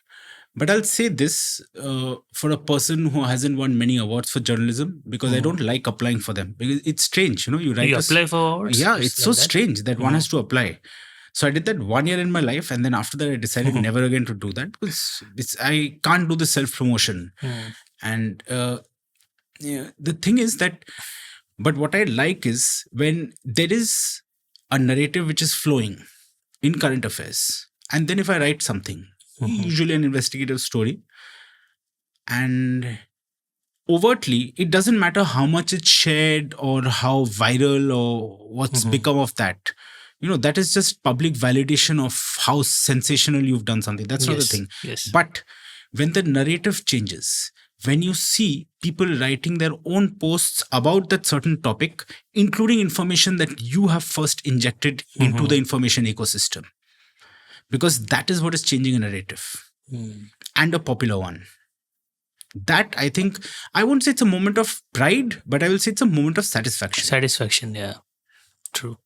but I'll say this for a person who hasn't won many awards for journalism, because I don't like applying for them. Because it's strange, you write. You apply for awards? Yeah, it's so strange that one has to apply. So I did that 1 year in my life, and then after that I decided never again to do that, because I can't do the self-promotion. And the thing is that, but what I like is when there is a narrative which is flowing in current affairs, and then if I write something, usually an investigative story, and overtly, it doesn't matter how much it's shared or how viral or what's become of that. That is just public validation of how sensational you've done something. That's not the thing. Yes. But when the narrative changes, when you see people writing their own posts about that certain topic, including information that you have first injected into the information ecosystem. Because that is what is changing a narrative, and a popular one. That, I think, I won't say it's a moment of pride, but I will say it's a moment of satisfaction. Satisfaction, yeah. True.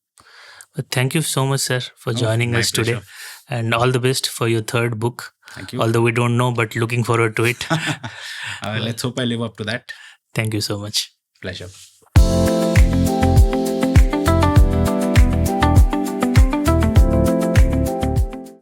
But thank you so much, sir, for joining us today. Pleasure. And all the best for your third book. Thank you. Although we don't know, but looking forward to it. Let's hope I live up to that. Thank you so much. Pleasure.